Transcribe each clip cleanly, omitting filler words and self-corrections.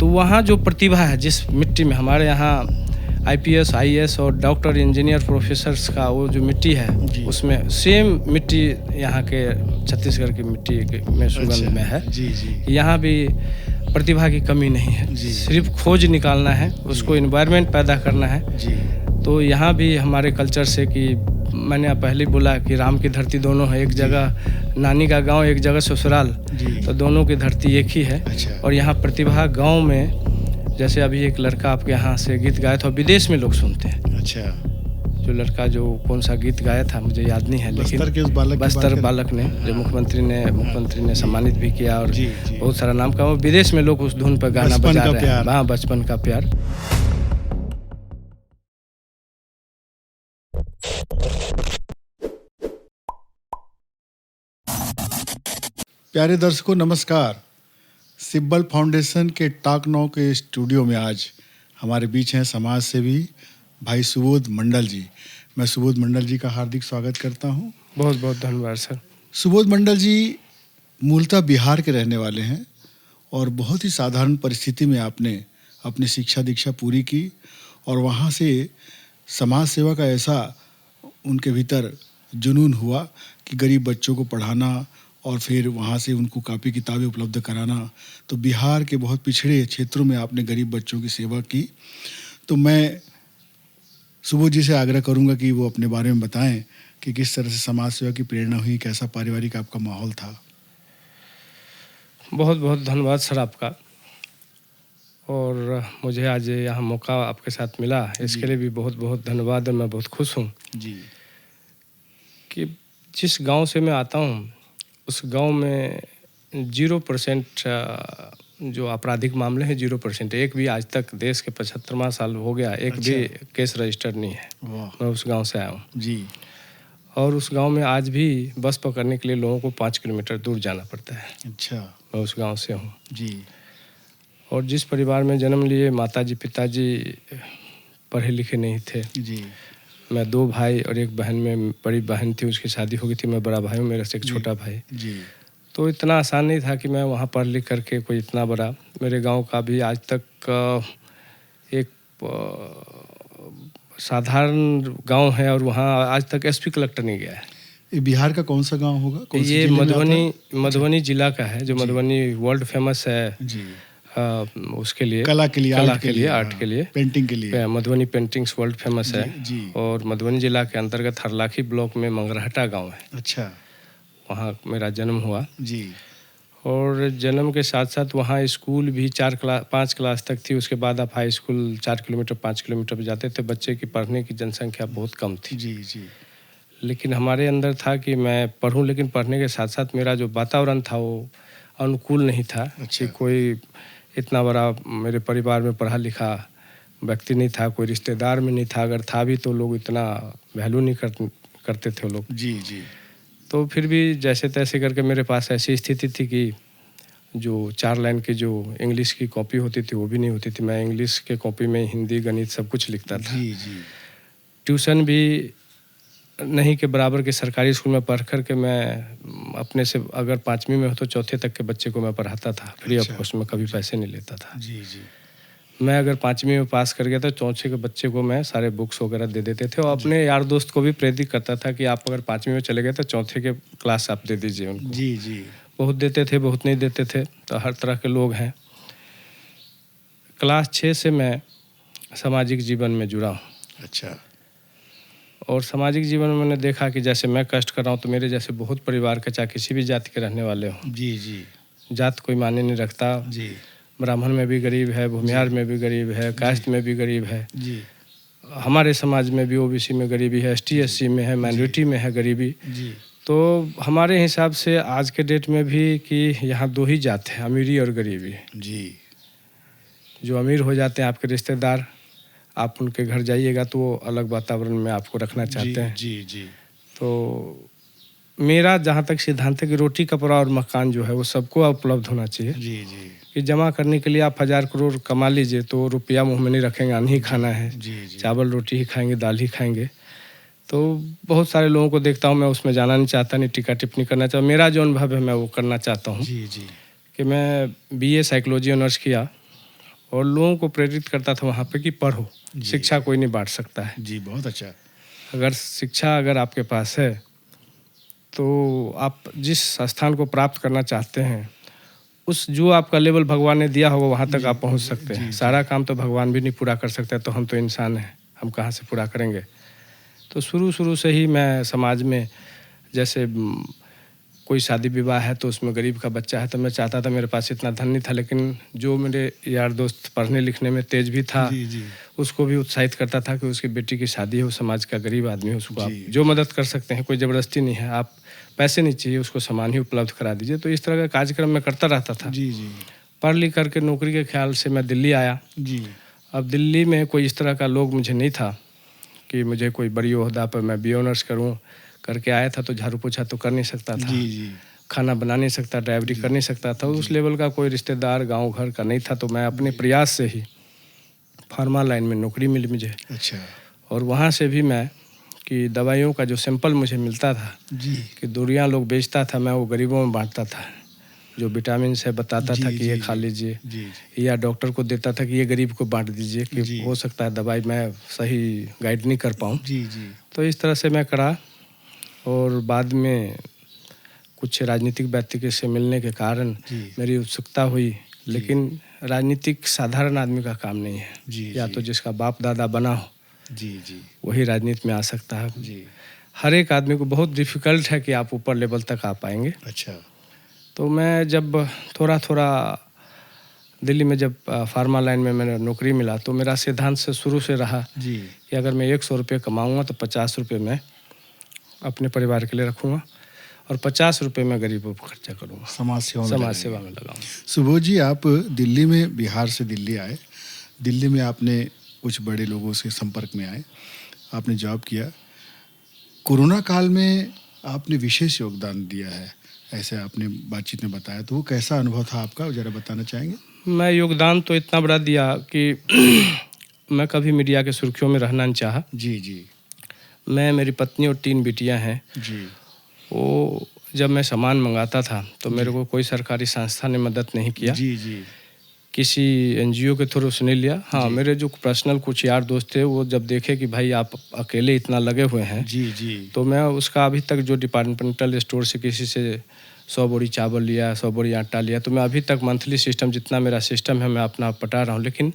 तो वहाँ जो प्रतिभा है जिस मिट्टी में, हमारे यहाँ आईपीएस, आईएएस और डॉक्टर, इंजीनियर, प्रोफेसर्स का वो जो मिट्टी है उसमें सेम मिट्टी यहाँ के छत्तीसगढ़ की मिट्टी में सुगंध में है। जी जी। यहाँ भी प्रतिभा की कमी नहीं है, सिर्फ खोज निकालना है, उसको एनवायरनमेंट पैदा करना है जी। तो यहाँ भी हमारे कल्चर से कि मैंने पहले बोला कि राम की धरती दोनों है, एक जगह नानी का गांव, एक जगह ससुराल, तो दोनों की धरती एक ही है। अच्छा। और यहाँ प्रतिभा गांव में, जैसे अभी एक लड़का आपके यहाँ से गीत गाया था, विदेश में लोग सुनते हैं। अच्छा। जो लड़का जो कौन सा गीत गाया था मुझे याद नहीं है, लेकिन बस्तर बालक ने जो मुख्यमंत्री ने सम्मानित भी किया और बहुत सारा नाम का, वो विदेश में लोग उस धुन पर गाना बजा रहे हैं। हाँ, बचपन का प्यार। प्यारे दर्शकों नमस्कार। सिब्बल फाउंडेशन के टॉक नाउ के स्टूडियो में आज हमारे बीच हैं समाज सेवी भाई सुबोध मंडल जी। मैं सुबोध मंडल जी का हार्दिक स्वागत करता हूं। बहुत बहुत धन्यवाद सर। सुबोध मंडल जी मूलतः बिहार के रहने वाले हैं और बहुत ही साधारण परिस्थिति में आपने अपनी शिक्षा दीक्षा पूरी की और वहां से समाज सेवा का ऐसा उनके भीतर जुनून हुआ कि गरीब बच्चों को पढ़ाना और फिर वहाँ से उनको कापी किताबें उपलब्ध कराना। तो बिहार के बहुत पिछड़े क्षेत्रों में आपने गरीब बच्चों की सेवा की। तो मैं सुबोध जी से आग्रह करूँगा कि वो अपने बारे में बताएं कि किस तरह से समाज सेवा की प्रेरणा हुई, कैसा पारिवारिक आपका माहौल था। बहुत बहुत धन्यवाद सर आपका, और मुझे आज यहाँ मौका आपके साथ मिला, इसके लिए भी बहुत बहुत धन्यवाद। और मैं बहुत खुश हूँ जी कि जिस गांव से मैं आता हूँ उस गांव में 0% जो आपराधिक मामले हैं 0%, एक भी आज तक, देश के 75वां साल हो गया, एक भी केस रजिस्टर नहीं है। मैं उस गांव से आया हूँ जी। और उस गांव में आज भी बस पकड़ने के लिए लोगों को 5 किलोमीटर दूर जाना पड़ता है। अच्छा। मैं उस गांव से हूँ जी। और जिस परिवार में जन्म लिए, माताजी पिताजी पढ़े लिखे नहीं थे जी। मैं 2 भाई और एक बहन में बड़ी बहन थी, उसकी शादी हो गई थी। मैं बड़ा भाई हूँ, मेरे से एक छोटा भाई जी। तो इतना आसान नहीं था कि मैं वहाँ पढ़ लिख करके कोई इतना बड़ा, मेरे गांव का भी आज तक एक साधारण गांव है और वहाँ आज तक एसपी कलेक्टर नहीं गया है। ये बिहार का कौन सा गांव होगा? ये मधुबनी जिला का है, जो मधुबनी वर्ल्ड फेमस है जी। उसके लिए, कला के लिए, आर्ट के लिए, पेंटिंग के लिए। मधुबनी पेंटिंग्स वर्ल्ड फेमस है जी। और मधुबनी जिला के अंतर्गत हरलाखी ब्लॉक में मंगरहटा गांव है। अच्छा। वहाँ मेरा जन्म हुआ जी। और जन्म के साथ साथ वहाँ स्कूल भी 5 क्लास तक थी। उसके बाद आप हाई स्कूल 4 किलोमीटर 5 किलोमीटर पर जाते थे। बच्चे की पढ़ने की जनसंख्या बहुत कम थी जी जी। लेकिन हमारे अंदर था कि मैं पढ़ूं, लेकिन पढ़ने के साथ साथ मेरा जो वातावरण था वो अनुकूल नहीं था। अच्छा। कि कोई इतना बड़ा मेरे परिवार में पढ़ा लिखा व्यक्ति नहीं था, कोई रिश्तेदार में नहीं था, अगर था भी तो लोग इतना वैल्यू नहीं करते थे लोग जी जी। तो फिर भी जैसे तैसे करके मेरे पास ऐसी स्थिति थी कि जो 4 लाइन की जो इंग्लिश की कॉपी होती थी वो भी नहीं होती थी। मैं इंग्लिश के कॉपी में हिंदी गणित सब कुछ लिखता था जी जी। ट्यूशन भी नहीं के बराबर के सरकारी स्कूल में पढ़ कर के मैं अपने से, अगर 5वीं में हो तो 4थे तक के बच्चे को मैं पढ़ाता था फ्री ऑफ कॉस्ट में, कभी पैसे नहीं लेता था जी जी। मैं अगर 5वीं में पास कर गया तो 4थे के बच्चे को मैं सारे बुक्स वगैरह दे देते थे और अपने यार दोस्त को भी प्रेरित करता था कि आप अगर 5वीं में चले गए तो 4थे के क्लास आप दे दीजिए उनको। जी जी। बहुत देते थे, बहुत नहीं देते थे, तो हर तरह के लोग हैं। क्लास 6 से मैं सामाजिक जीवन में जुड़ा हूँ। अच्छा। और सामाजिक जीवन में मैंने देखा कि जैसे मैं कष्ट कर रहा हूँ तो मेरे जैसे बहुत परिवार के, चाहे किसी भी जाति के रहने वाले हों, जी जी, जात कोई मायने नहीं रखता जी, ब्राह्मण में भी गरीब है, भूमिहार में भी गरीब है, कास्ट में भी गरीब है जी, हमारे समाज में भी ओबीसी में गरीबी है, एसटी एससी में है, माइनॉरिटी में है गरीबी जी। तो हमारे हिसाब से आज के डेट में भी कि यहाँ 2 ही जात है, अमीरी और गरीबी जी। जो अमीर हो जाते हैं आपके रिश्तेदार, आप उनके घर जाइएगा तो वो अलग वातावरण में आपको रखना चाहते हैं। जी जी। तो मेरा जहाँ तक सिद्धांत है कि रोटी कपड़ा और मकान जो है वो सबको उपलब्ध होना चाहिए। जी जी। कि जमा करने के लिए आप 1000 करोड़ कमा लीजिए तो रुपया मुँह में नहीं रखेंगे, अन्न ही खाना है। जी जी। चावल रोटी ही खाएंगे, दाल ही खाएंगे। तो बहुत सारे लोगों को देखता हूँ, मैं उसमें जाना नहीं चाहता, नहीं टीका टिप्पणी करना चाहता। मेरा जो अनुभव है मैं वो करना चाहता हूँ। जी जी। कि मैं BA साइकोलॉजी ऑनर्स किया और लोगों को प्रेरित करता था वहाँ पे कि पढ़ो, शिक्षा कोई नहीं बांट सकता है। जी, बहुत अच्छा। अगर शिक्षा अगर आपके पास है तो आप जिस स्थान को प्राप्त करना चाहते हैं उस जो आपका लेवल भगवान ने दिया होगा वहाँ तक आप पहुँच सकते हैं। सारा काम तो भगवान भी नहीं पूरा कर सकते, तो हम तो इंसान हैं, हम कहाँ से पूरा करेंगे। तो शुरू से ही मैं समाज में जैसे कोई शादी विवाह है तो उसमें गरीब का बच्चा है तो मैं चाहता था, मेरे पास इतना धन नहीं था लेकिन जो मेरे यार दोस्त पढ़ने लिखने में तेज भी था उसको भी उत्साहित करता था कि उसकी बेटी की शादी हो, समाज का गरीब आदमी है, उसको आप जो मदद कर सकते हैं, कोई ज़बरदस्ती नहीं है, आप पैसे नहीं चाहिए, उसको सामान ही उपलब्ध करा दीजिए। तो इस तरह का कार्यक्रम मैं करता रहता था। पढ़ लिख करके नौकरी के ख्याल से मैं दिल्ली आया। अब दिल्ली में कोई इस तरह का लोग मुझे नहीं था कि मुझे कोई बड़ी ओहदा पर मैं बी ऑनर्स करूँ। करके आया था तो झाड़ू पोछा तो कर नहीं सकता था, खाना बना नहीं सकता, ड्राइवरी कर नहीं सकता था, उस लेवल का कोई रिश्तेदार गांव घर का नहीं था। तो मैं अपने प्रयास से ही फार्मा लाइन में नौकरी मिली मुझे। अच्छा। और वहाँ से भी मैं कि दवाइयों का जो सैंपल मुझे मिलता था कि दूरियाँ लोग बेचता था, मैं वो गरीबों में बांटता था। जो विटामिन से बताता था कि ये खा लीजिए, या डॉक्टर को देता था कि ये गरीब को बांट दीजिए कि हो सकता है दवाई मैं सही गाइड नहीं कर पाऊँ। तो इस तरह से मैं करा। और बाद में कुछ राजनीतिक व्यक्ति से मिलने के कारण मेरी उत्सुकता हुई, लेकिन राजनीतिक साधारण आदमी का काम नहीं है। या तो जिसका बाप दादा बना हो वही राजनीति में आ सकता है। हर एक आदमी को बहुत डिफ़िकल्ट है कि आप ऊपर लेवल तक आ पाएंगे। अच्छा। तो मैं जब थोड़ा दिल्ली में जब फार्मा लाइन में मैंने नौकरी मिला तो मेरा सिद्धांत से शुरू से रहा कि अगर मैं 100 रुपये कमाऊँगा तो 50 रुपये मैं अपने परिवार के लिए रखूँगा और 50 रुपये मैं गरीबों पर खर्चा करूँगा, समाज सेवा में लगाऊँगा। सुबोध जी, आप दिल्ली में, बिहार से दिल्ली आए, दिल्ली में आपने कुछ बड़े लोगों से संपर्क में आए, आपने जॉब किया। कोरोना काल में आपने विशेष योगदान दिया है, ऐसे आपने बातचीत में बताया, तो वो कैसा अनुभव था आपका, ज़रा बताना चाहेंगे? मैं योगदान तो इतना बड़ा दिया कि मैं कभी मीडिया के सुर्खियों में रहना नहीं चाहा। मैं, मेरी पत्नी और 3 बेटियां हैं। वो जब मैं सामान मंगाता था तो मेरे को कोई सरकारी संस्था ने मदद नहीं किया। किसी एनजीओ के थ्रू उसने लिया। हाँ, मेरे जो पर्सनल कुछ यार दोस्त थे वो जब देखे कि भाई आप अकेले इतना लगे हुए हैं तो मैं उसका अभी तक जो डिपार्टमेंटल स्टोर से किसी से 100 बोरी चावल लिया, 100 बोरी आटा लिया, तो मैं अभी तक मंथली सिस्टम जितना मेरा सिस्टम है मैं अपना पटा रहा हूँ। लेकिन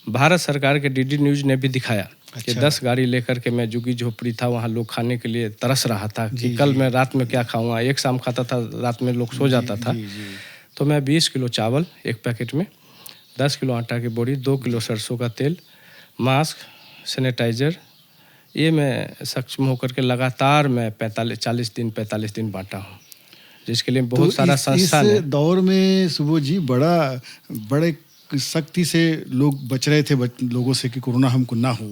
भारत सरकार के डीडी न्यूज़ ने भी दिखाया कि 10 गाड़ी लेकर के मैं झुग्गी झोपड़ी था, वहाँ लोग खाने के लिए तरस रहा था कि कल मैं रात में क्या खाऊंगा। एक शाम खाता था, रात में लोग सो जाता था। तो मैं 20 किलो चावल एक पैकेट में, 10 किलो आटा की बोरी, 2 किलो सरसों का तेल, मास्क, सैनिटाइज़र, ये मैं सक्षम होकर के लगातार मैं 45 दिन बांटा हूँ, जिसके लिए बहुत सारा संस्था इस दौर में सुबोध जी बड़े सख्ती से लोग बच रहे थे लोगों से कि कोरोना हमको ना हो,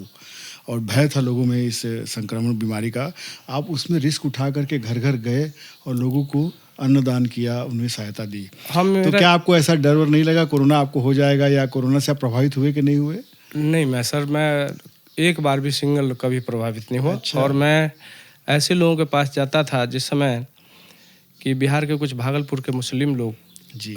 और भय था लोगों में इस संक्रमण बीमारी का। आप उसमें रिस्क उठा करके घर घर गए और लोगों को अन्नदान किया, उन्हें सहायता दी। तो क्या आपको ऐसा डर वर नहीं लगा कोरोना आपको हो जाएगा, या कोरोना से आप प्रभावित हुए कि नहीं हुए? नहीं, मैं एक बार भी सिंगल कभी प्रभावित नहीं हुआ। अच्छा। और मैं ऐसे लोगों के पास जाता था जिस समय कि बिहार के कुछ भागलपुर के मुस्लिम लोग,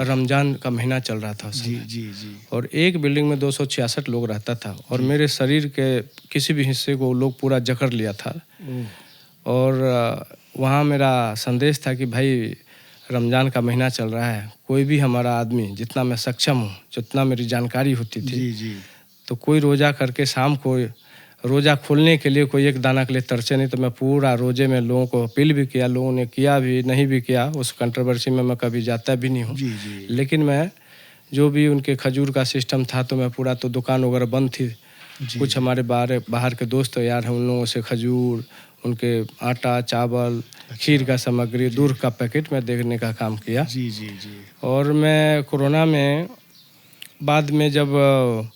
रमजान का महीना चल रहा था उस समय। और एक बिल्डिंग में 266 लोग रहता था और मेरे शरीर के किसी भी हिस्से को लोग पूरा जकड़ लिया था। और वहाँ मेरा संदेश था कि भाई रमज़ान का महीना चल रहा है, कोई भी हमारा आदमी, जितना मैं सक्षम हूँ, जितना मेरी जानकारी होती थी, तो कोई रोज़ा करके शाम को रोज़ा खोलने के लिए कोई एक दाना के लिए तरसे नहीं। तो मैं पूरा रोज़े में लोगों को अपील भी किया, लोगों ने किया भी, नहीं भी किया, उस कंट्रोवर्सी में मैं कभी जाता भी नहीं हूँ। लेकिन मैं जो भी उनके खजूर का सिस्टम था तो मैं पूरा, तो दुकान वगैरह बंद थी, कुछ हमारे बाहर के दोस्त यार हैं, उन लोगों से खजूर, उनके आटा, चावल, खीर का सामग्री, दूध का पैकेट मैं देखने का काम किया। और मैं कोरोना में बाद में जब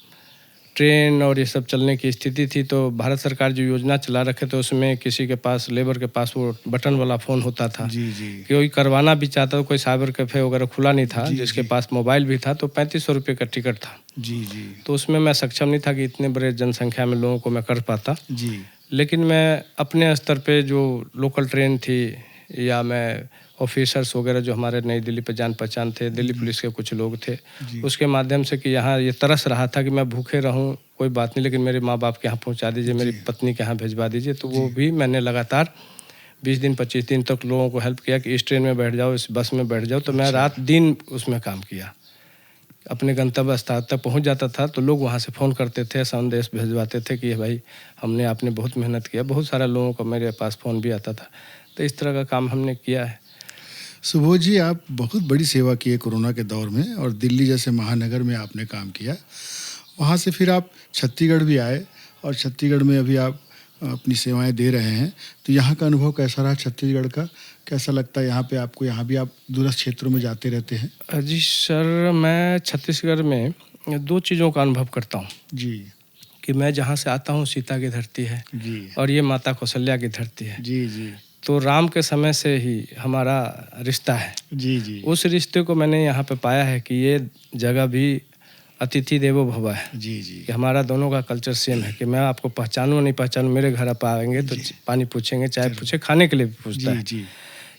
ट्रेन और ये सब चलने की स्थिति थी तो भारत सरकार जो योजना चला रखे थे उसमें किसी के पास, लेबर के पास वो बटन वाला फ़ोन होता था, कोई करवाना भी चाहता था, कोई साइबर कैफ़े वगैरह खुला नहीं था, जिसके पास मोबाइल भी था, तो 3500 रुपये का टिकट था। तो उसमें मैं सक्षम नहीं था कि इतने बड़े जनसंख्या में लोगों को मैं कर पाता। लेकिन मैं अपने स्तर पे जो लोकल ट्रेन थी या मैं ऑफिसर्स वगैरह जो हमारे नई दिल्ली पे जान पहचान थे, दिल्ली पुलिस के कुछ लोग थे, उसके माध्यम से कि यहाँ ये तरस रहा था कि मैं भूखे रहूँ कोई बात नहीं, लेकिन मेरे माँ बाप के यहाँ पहुँचा दीजिए, मेरी पत्नी के यहाँ भिजवा दीजिए। तो वो भी मैंने लगातार 20 दिन 25 दिन तक लोगों को हेल्प किया कि इस ट्रेन में बैठ जाओ, इस बस में बैठ जाओ। तो मैं रात दिन उसमें काम किया, अपने गंतव्य स्थल तक पहुंच जाता था तो लोग वहां से फ़ोन करते थे, संदेश भिजवाते थे कि भाई हमने आपने बहुत मेहनत किया। बहुत सारे लोगों का मेरे पास फ़ोन भी आता था। तो इस तरह का काम हमने किया है। सुबोध जी, आप बहुत बड़ी सेवा की है कोरोना के दौर में, और दिल्ली जैसे महानगर में आपने काम किया। वहाँ से फिर आप छत्तीसगढ़ भी आए, और छत्तीसगढ़ में अभी आप अपनी सेवाएं दे रहे हैं। तो यहाँ का अनुभव कैसा रहा? छत्तीसगढ़ का कैसा लगता है यहाँ पे आपको? यहाँ भी आप दूरस्थ क्षेत्रों में जाते रहते हैं। जी सर, मैं छत्तीसगढ़ में 2 चीज़ों का अनुभव करता हूँ जी कि मैं जहाँ से आता हूँ सीता की धरती है जी और ये माता कौशल्या की धरती है। जी जी तो राम के समय से ही हमारा रिश्ता है। जी जी उस रिश्ते को मैंने यहाँ पे पाया है कि ये जगह भी अतिथि देवो भव है। जी जी कि हमारा दोनों का कल्चर सेम है कि मैं आपको पहचानूँ नहीं पहचानूँ, मेरे घर आप आएंगे तो पानी पूछेंगे, चाय पूछे, खाने के लिए भी पूछता है। जी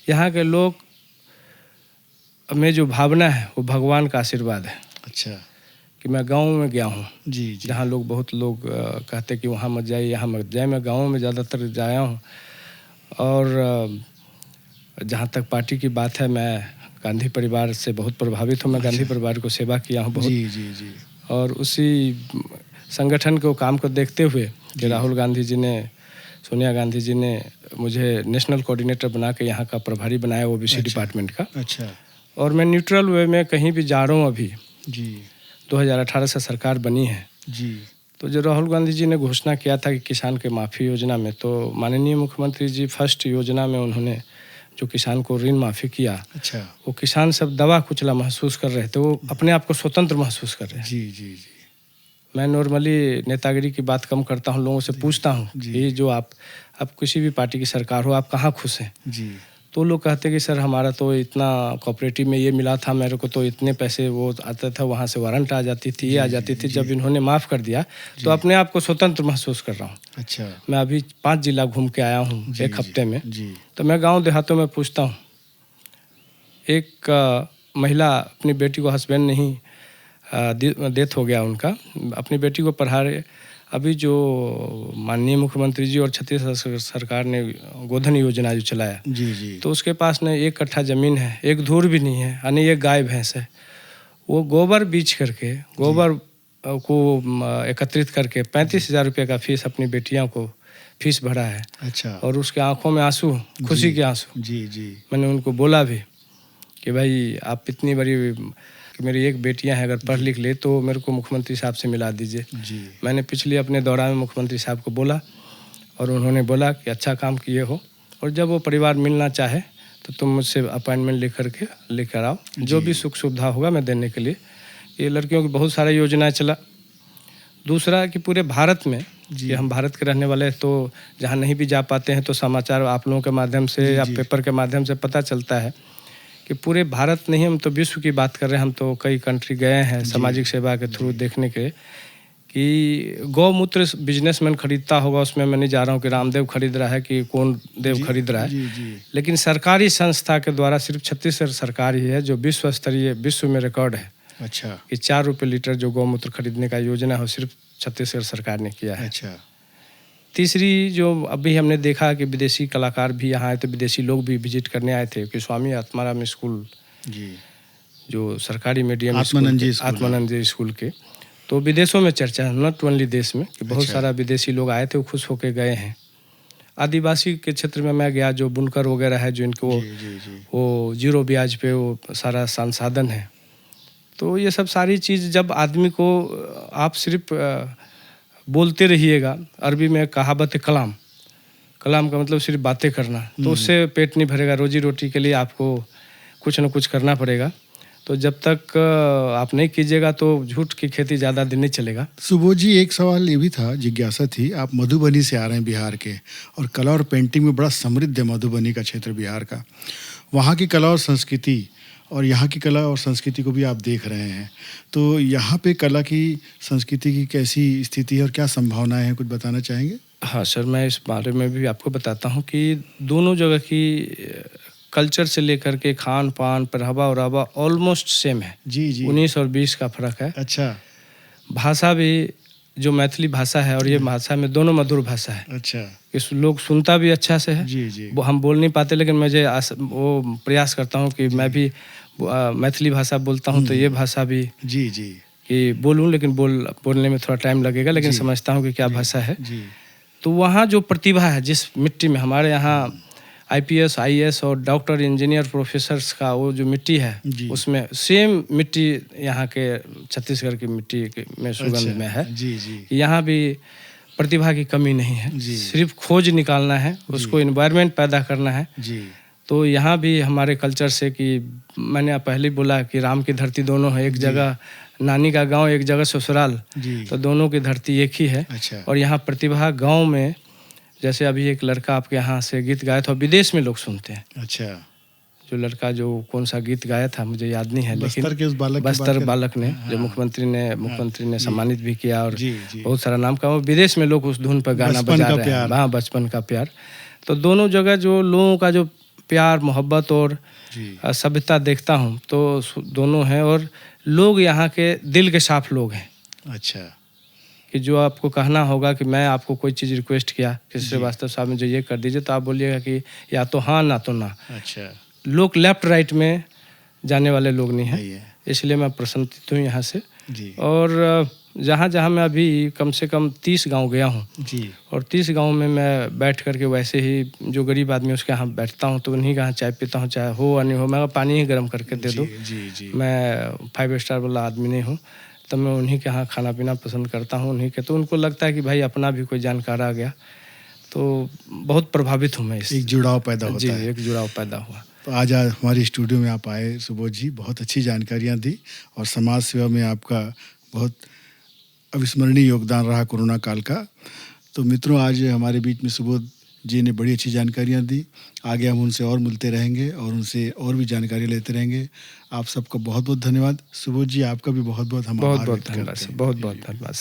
यहाँ के लोग में जो भावना है वो भगवान का आशीर्वाद है। अच्छा। कि मैं गाँव में गया हूँ जी जी जहाँ लोग बहुत लोग कहते कि वहाँ मत जाइए, यहाँ मत जाइए। मैं गाँव में ज़्यादातर जाया हूँ। और जहाँ तक पार्टी की बात है, मैं गांधी परिवार से बहुत प्रभावित हूँ। मैं गांधी परिवार को सेवा किया हूँ बहुत। जी जी जी और उसी संगठन के काम को देखते हुए कि राहुल गांधी जी ने, सोनिया गांधी जी ने मुझे नेशनल कोऑर्डिनेटर बना के यहाँ का प्रभारी बनाया ओबीसी डिपार्टमेंट का। अच्छा। और मैं न्यूट्रल वे में कहीं भी जा रहा हूँ। अभी जी 2018 से सरकार बनी है। जी तो जो राहुल गांधी जी ने घोषणा किया था कि किसान के माफ़ी योजना में, तो माननीय मुख्यमंत्री जी फर्स्ट योजना में उन्होंने जो किसान को ऋण माफ़ी किया, अच्छा। वो किसान सब दबा कुचला महसूस कर रहे थे, वो अपने आप को स्वतंत्र महसूस कर रहे हैं। जी जी जी मैं नॉर्मली नेतागिरी की बात कम करता हूँ, लोगों से पूछता हूँ कि जो आप किसी भी पार्टी की सरकार हो, आप कहाँ खुश हैं? जी तो लोग कहते हैं कि सर हमारा तो इतना कोऑपरेटिव में ये मिला था, मेरे को तो इतने पैसे वो आता था, वहाँ से वारंट आ जाती थी, ये आ जाती थी। जब इन्होंने माफ़ कर दिया तो अपने आप को स्वतंत्र महसूस कर रहा हूँ। अच्छा। मैं अभी 5 जिला घूम के आया हूँ एक हफ्ते में। जी तो मैं गांव देहातों में पूछता हूँ। एक महिला अपनी बेटी को, हस्बैंड नहीं, डेथ हो गया उनका, अपनी बेटी को पढ़ा रहे। अभी जो माननीय मुख्यमंत्री जी और छत्तीसगढ़ सरकार ने गोधन योजना जो चलाया, जी जी तो उसके पास न 1 कट्ठा ज़मीन है, एक धूर भी नहीं है, यानी एक गाय भैंस है। वो गोबर बीच करके, गोबर को एकत्रित करके 35,000 रुपये का फीस अपनी बेटियों को फीस भरा है। अच्छा। और उसके आंखों में आंसू, खुशी के आंसू। जी जी मैंने उनको बोला भी कि भाई आप इतनी बड़ी, कि मेरी एक बेटियां हैं, अगर पढ़ लिख ले तो मेरे को मुख्यमंत्री साहब से मिला दीजिए। जी मैंने पिछले अपने दौरान में मुख्यमंत्री साहब को बोला और उन्होंने बोला कि अच्छा काम किए हो, और जब वो परिवार मिलना चाहे तो तुम मुझसे अपॉइंटमेंट लेकर आओ, जो भी सुख सुविधा होगा मैं देने के लिए। ये लड़कियों की बहुत सारी योजनाएं चला। दूसरा कि पूरे भारत में, कि हम भारत के रहने वाले, तो जहाँ नहीं भी जा पाते हैं तो समाचार आप लोगों के माध्यम से या पेपर के माध्यम से पता चलता है कि पूरे भारत नहीं, हम तो विश्व की बात कर रहे हैं। हम तो कई कंट्री गए हैं सामाजिक सेवा के थ्रू देखने के, कि गौमूत्र बिजनेसमैन खरीदता होगा, उसमें मैं नहीं जा रहा हूँ कि रामदेव खरीद रहा है कि कौन देव खरीद रहा है। जी जी लेकिन सरकारी संस्था के द्वारा सिर्फ छत्तीसगढ़ सरकार ही है जो विश्व स्तरीय, विश्व में रिकॉर्ड है अच्छा। कि 4 रुपये लीटर जो गौमूत्र खरीदने का योजना हो, सिर्फ छत्तीसगढ़ सरकार ने किया है। अच्छा। तीसरी जो अभी हमने देखा कि विदेशी कलाकार भी यहाँ आए थे, विदेशी लोग भी विजिट करने आए थे, कि स्वामी आत्माराम स्कूल जी जो सरकारी मीडियम आत्मानंद जी स्कूल के, तो विदेशों में चर्चा है, नॉट ओनली देश में, कि बहुत अच्छा। सारा विदेशी लोग आए थे, वो खुश होके गए हैं। आदिवासी के क्षेत्र में मैं गया, जो बुनकर वगैरह है, जो इनको जी जी जी वो 0 ब्याज पे वो सारा संसाधन है। तो ये सब सारी चीज़ जब आदमी को, आप सिर्फ बोलते रहिएगा, अरबी में कहावत है कलाम, कलाम का मतलब सिर्फ बातें करना, तो उससे पेट नहीं भरेगा। रोजी रोटी के लिए आपको कुछ न कुछ करना पड़ेगा। तो जब तक आप नहीं कीजिएगा तो झूठ की खेती ज़्यादा दिन नहीं चलेगा। सुबोध जी, एक सवाल ये भी था, जिज्ञासा थी, आप मधुबनी से आ रहे हैं बिहार के, और कला और पेंटिंग में बड़ा समृद्ध है मधुबनी का क्षेत्र बिहार का। वहाँ की कला और संस्कृति और यहाँ की कला और संस्कृति को भी आप देख रहे हैं, तो यहाँ पे कला की संस्कृति की कैसी स्थिति है और क्या संभावनाएं हैं, कुछ बताना चाहेंगे? हाँ सर, मैं इस बारे में भी आपको बताता हूँ कि दोनों जगह की कल्चर से लेकर के खान पान पहनावा ओढ़ावा ऑलमोस्ट सेम है। जी जी। 19 और 20 का फर्क है। अच्छा भाषा भी जो मैथिली भाषा है और ये भाषा में दोनों मधुर भाषा है। अच्छा। इस लोग सुनता भी अच्छा से है। जी जी। वो हम बोल नहीं पाते, लेकिन मुझे वो प्रयास करता हूँ कि मैं भी मैथिली भाषा बोलता हूँ, तो ये भाषा भी जी जी कि बोलूँ, लेकिन बोलने में थोड़ा टाइम लगेगा, लेकिन समझता हूँ कि क्या भाषा है। जी। तो वहाँ जो प्रतिभा है जिस मिट्टी में, हमारे यहाँ IPS IAS और डॉक्टर इंजीनियर प्रोफेसर्स का वो जो मिट्टी है, उसमें सेम मिट्टी यहाँ के छत्तीसगढ़ की मिट्टी में सुगंध में है। जी जी। यहाँ भी प्रतिभा की कमी नहीं है, सिर्फ खोज निकालना है, उसको इन्वायरमेंट पैदा करना है। जी। तो यहाँ भी हमारे कल्चर से कि मैंने पहले बोला कि राम की धरती दोनों है, एक जगह नानी का गांव, एक जगह ससुराल, तो दोनों की धरती एक ही है। अच्छा। और यहाँ प्रतिभा गांव में, जैसे अभी एक लड़का आपके यहाँ से गीत गाया था, विदेश में लोग सुनते हैं। अच्छा। जो लड़का जो कौन सा गीत गाया था मुझे याद नहीं है, लेकिन बस्तर के उस बालक ने जो मुख्यमंत्री ने सम्मानित भी किया और बहुत सारा नाम का, वो विदेश में लोग उस धुन पर गाना बजा रहे हैं। हाँ, बचपन का प्यार। तो दोनों जगह जो लोगों का जो प्यार मोहब्बत और सभ्यता देखता हूँ तो दोनों हैं, और लोग यहाँ के दिल के साफ लोग हैं। अच्छा। कि जो आपको कहना होगा कि मैं आपको कोई चीज़ रिक्वेस्ट किया किसी से, वास्तव साहब मुझे ये कर दीजिए, तो आप बोलिएगा कि या तो हाँ ना तो ना। अच्छा। लोग लेफ्ट राइट में जाने वाले लोग नहीं हैं, इसलिए मैं प्रसन्नचित्त हूँ यहाँ से जी। और जहाँ जहाँ मैं अभी कम से कम 30 गांव गया हूँ जी। और 30 गांव में मैं बैठ करके वैसे ही जो गरीब आदमी उसके यहाँ बैठता हूँ, तो उन्हीं के यहाँ चाय पीता हूँ, चाहे हो या नहीं हो, मैं पानी ही गर्म करके दे दो। मैं 5 स्टार वाला आदमी नहीं हूँ, तो मैं उन्हीं के यहाँ खाना पीना पसंद करता हूँ उन्हीं के। तो उनको लगता है कि भाई अपना भी कोई जानकार आ गया, तो बहुत प्रभावित हूँ मैं इससे। एक जुड़ाव पैदा होता है। जी, एक जुड़ाव पैदा हुआ। तो आज हमारे स्टूडियो में आप आए सुबोध जी, बहुत अच्छी जानकारियाँ दी और समाज सेवा में आपका बहुत अविस्मरणीय योगदान रहा कोरोना काल का। तो मित्रों, आज हमारे बीच में सुबोध जी ने बड़ी अच्छी जानकारियाँ दी। आगे हम उनसे और मिलते रहेंगे और उनसे और भी जानकारी लेते रहेंगे। आप सबका बहुत बहुत धन्यवाद। सुबोध जी, आपका भी बहुत बहुत हम बहुत बहुत धन्यवाद।